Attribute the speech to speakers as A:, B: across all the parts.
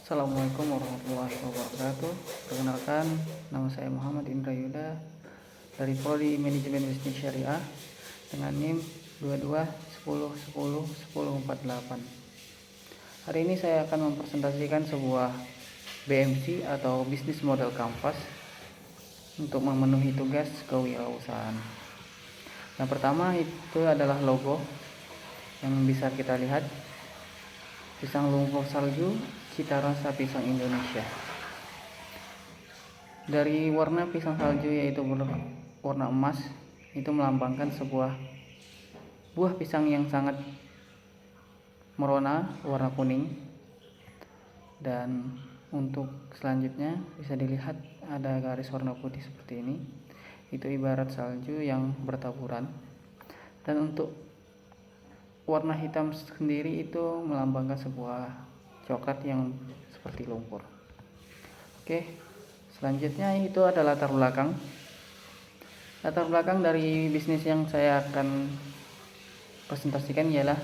A: Assalamualaikum warahmatullahi wabarakatuh. Perkenalkan, nama saya Muhammad Indra Yuda dari Prodi Manajemen Bisnis Syariah dengan NIM 2210101048. Hari ini saya akan mempresentasikan sebuah BMC atau Business Model Canvas untuk memenuhi tugas kewirausahaan. Yang pertama itu adalah logo yang bisa kita lihat, pisang lumpur salju, cita rasa pisang Indonesia. Dari warna pisang salju yaitu warna emas, itu melambangkan sebuah buah pisang yang sangat merona, warna kuning. Dan untuk selanjutnya bisa dilihat ada garis warna putih seperti ini, itu ibarat salju yang bertaburan. Dan untuk warna hitam sendiri itu melambangkan sebuah coklat yang seperti lumpur. Oke, selanjutnya itu adalah latar belakang. Latar belakang dari bisnis yang saya akan presentasikan ialah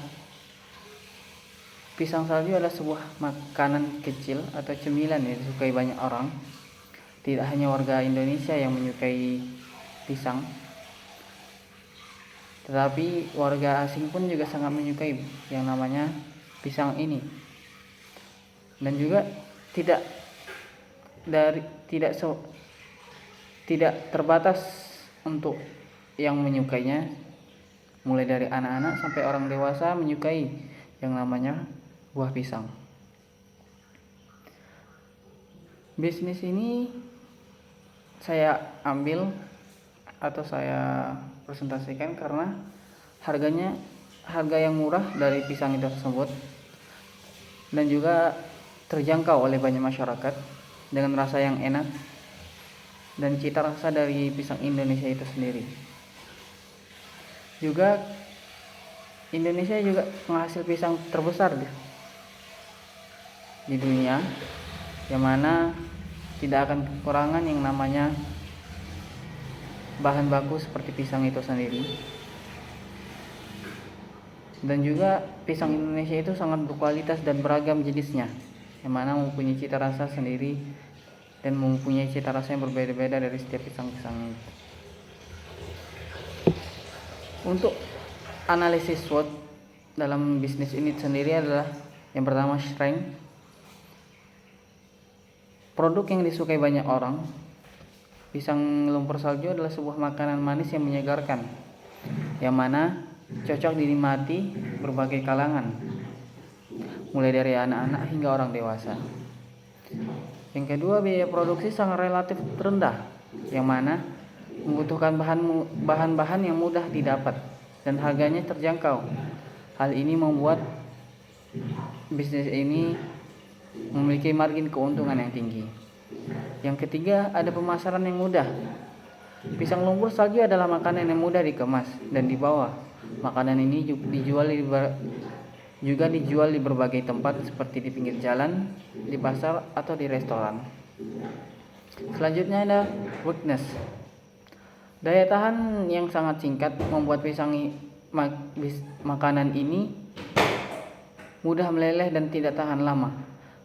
A: pisang salju adalah sebuah makanan kecil atau cemilan yang disukai banyak orang. Tidak hanya warga Indonesia yang menyukai pisang, tetapi warga asing pun juga sangat menyukai yang namanya pisang ini. Dan juga tidak terbatas untuk yang menyukainya, mulai dari anak-anak sampai orang dewasa menyukai yang namanya buah pisang. Bisnis ini saya ambil atau saya presentasikan karena harga yang murah dari pisang itu tersebut, dan juga terjangkau oleh banyak masyarakat dengan rasa yang enak dan cita rasa dari pisang Indonesia itu sendiri. Juga Indonesia juga penghasil pisang terbesar di dunia, yang mana tidak akan kekurangan yang namanya bahan baku seperti pisang itu sendiri. Dan juga pisang Indonesia itu sangat berkualitas dan beragam jenisnya, yang mana mempunyai cita rasa sendiri dan mempunyai cita rasa yang berbeda-beda dari setiap pisang-pisang itu. Untuk analisis SWOT dalam bisnis ini sendiri adalah yang pertama strength. Produk yang disukai banyak orang. Pisang lumpur salju adalah sebuah makanan manis yang menyegarkan, yang mana cocok dinikmati berbagai kalangan, mulai dari anak-anak hingga orang dewasa. Yang kedua, biaya produksi sangat relatif rendah, yang mana membutuhkan bahan-bahan yang mudah didapat dan harganya terjangkau. Hal ini membuat bisnis ini memiliki margin keuntungan yang tinggi. Yang ketiga, ada pemasaran yang mudah. Pisang lumpur salju adalah makanan yang mudah dikemas dan dibawa. Makanan ini juga dijual di berbagai tempat seperti di pinggir jalan, di pasar, atau di restoran. Selanjutnya ada weakness. Daya tahan yang sangat singkat membuat makanan ini mudah meleleh dan tidak tahan lama.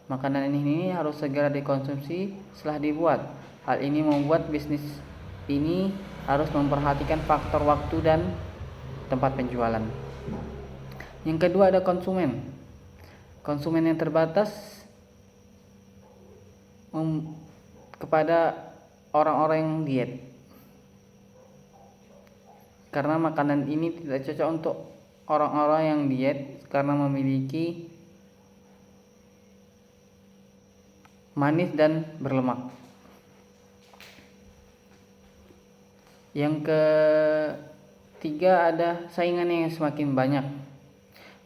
A: Makanan ini harus segera dikonsumsi setelah dibuat. Hal ini membuat bisnis ini harus memperhatikan faktor waktu dan tempat penjualan. Yang kedua ada konsumen. Konsumen yang terbatas kepada orang-orang yang diet, karena makanan ini tidak cocok untuk orang-orang yang diet karena memiliki manis dan berlemak. Yang ketiga ada saingan yang semakin banyak.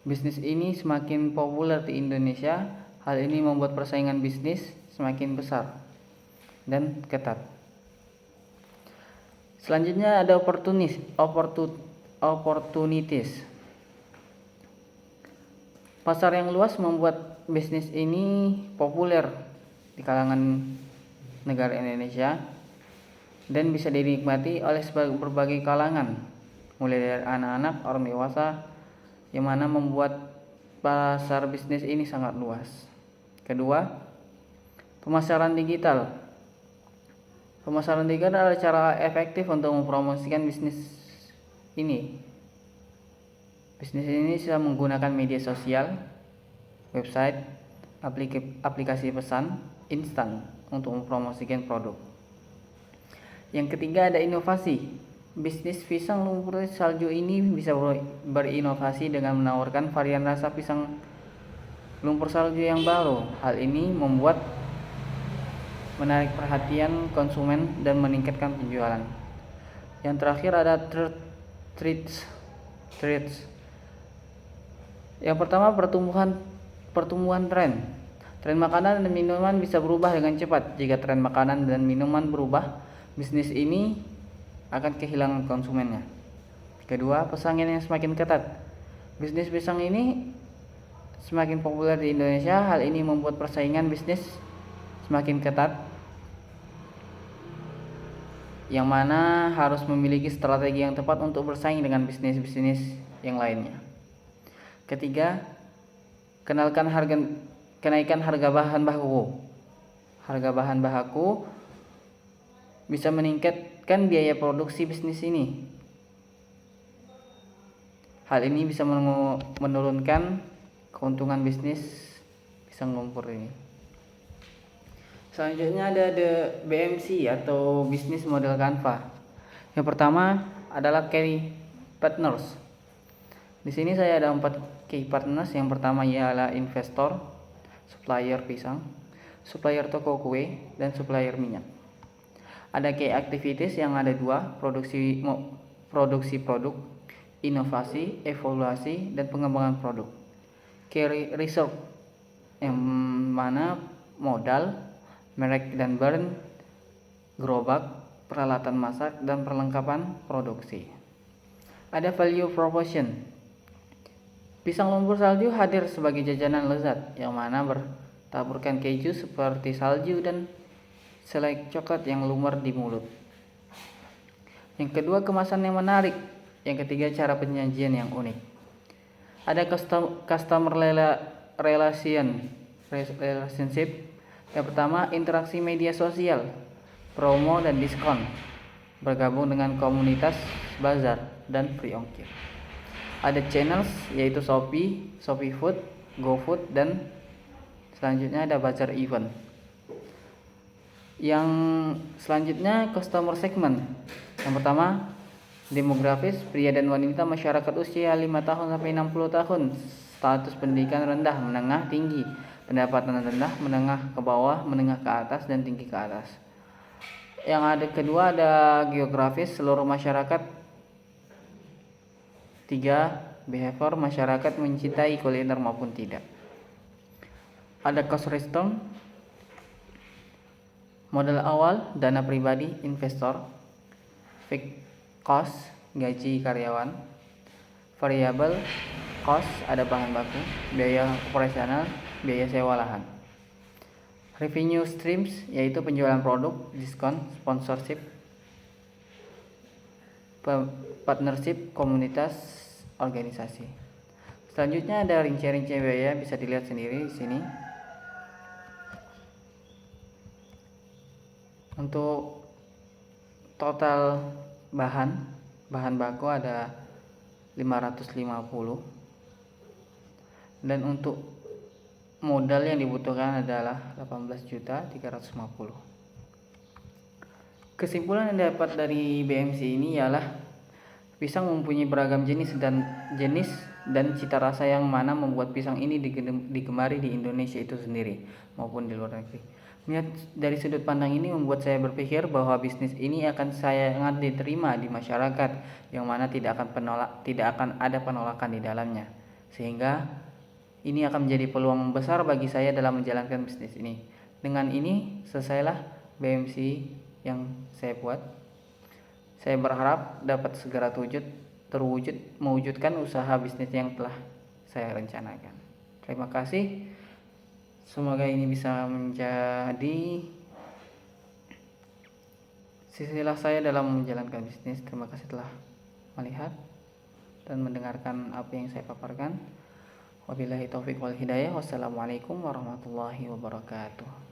A: Bisnis ini semakin populer di Indonesia. Hal ini membuat persaingan bisnis semakin besar dan ketat. Selanjutnya ada opportunities. Pasar yang luas membuat bisnis ini populer di kalangan negara Indonesia dan bisa dinikmati oleh berbagai kalangan, mulai dari anak-anak, orang dewasa, yang mana membuat pasar bisnis ini sangat luas. Kedua, Pemasaran digital. Pemasaran digital adalah cara efektif untuk mempromosikan bisnis ini. Bisnis ini bisa menggunakan media sosial, website, aplikasi pesan instan untuk mempromosikan produk. Yang ketiga ada inovasi. Bisnis pisang lumpur salju ini bisa berinovasi dengan menawarkan varian rasa pisang lumpur salju yang baru. Hal ini membuat menarik perhatian konsumen dan meningkatkan penjualan. Yang terakhir ada treats. Yang pertama pertumbuhan tren. Tren makanan dan minuman bisa berubah dengan cepat. Jika tren makanan dan minuman berubah, bisnis ini akan kehilangan konsumennya. Kedua, persaingan yang semakin ketat. Bisnis pisang ini semakin populer di Indonesia. Hal ini membuat persaingan bisnis semakin ketat, yang mana harus memiliki strategi yang tepat untuk bersaing dengan bisnis-bisnis yang lainnya. Ketiga, kenaikan harga bahan baku. Harga bahan baku bisa meningkatkan biaya produksi bisnis ini. Hal ini bisa menurunkan keuntungan bisnis pisang lumpur ini. Selanjutnya ada BMC atau bisnis model Canva. Yang pertama adalah key partners. Di sini saya ada 4 key partners. Yang pertama ialah investor, supplier pisang, supplier toko kue, dan supplier minyak. Ada key activities yang ada 2, produksi produk, inovasi, evaluasi, dan pengembangan produk. Key research yang mana modal, merek dan brand, gerobak, peralatan masak, dan perlengkapan produksi. Ada value proposition. Pisang lumpur salju hadir sebagai jajanan lezat yang mana bertaburkan keju seperti salju dan selai coklat yang lumer di mulut. Yang kedua, kemasan yang menarik. Yang ketiga, cara penyajian yang unik. Ada customer relationship. Yang pertama, interaksi media sosial, promo dan diskon, bergabung dengan komunitas bazar dan free ongkir. Ada channels yaitu Shopee, Shopee Food, GoFood, dan selanjutnya ada bazar event. Yang selanjutnya customer segment. Yang pertama, demografis, pria dan wanita masyarakat usia 5 tahun sampai 60 tahun, status pendidikan rendah, menengah, tinggi, pendapatan rendah, menengah ke bawah, menengah ke atas, dan tinggi ke atas. Yang ada kedua ada geografis, seluruh masyarakat. 3, behavior, masyarakat mencintai kuliner maupun tidak. Ada cost system. Modal awal, dana pribadi, investor. Fixed cost, gaji karyawan. Variable cost, ada bahan baku, biaya operasional, biaya sewa lahan. Revenue streams, yaitu penjualan produk, diskon, sponsorship, partnership, komunitas, organisasi. Selanjutnya ada rinci-rinci biaya, bisa dilihat sendiri di sini. Untuk total bahan baku ada 550, dan untuk modal yang dibutuhkan adalah 18.350. Kesimpulan yang dapat dari BMC ini ialah pisang mempunyai beragam jenis dan cita rasa yang mana membuat pisang ini digemari di Indonesia itu sendiri maupun di luar negeri. Melihat dari sudut pandang ini membuat saya berpikir bahwa bisnis ini akan sangat diterima di masyarakat, yang mana tidak akan ada penolakan di dalamnya, sehingga ini akan menjadi peluang besar bagi saya dalam menjalankan bisnis ini. Dengan ini selesailah BMC yang saya buat. Saya berharap dapat segera mewujudkan usaha bisnis yang telah saya rencanakan. Terima kasih. Semoga ini bisa menjadi silsilah saya dalam menjalankan bisnis. Terima kasih telah melihat dan mendengarkan apa yang saya paparkan. Wabillahi taufiq wal hidayah. Wassalamualaikum warahmatullahi wabarakatuh.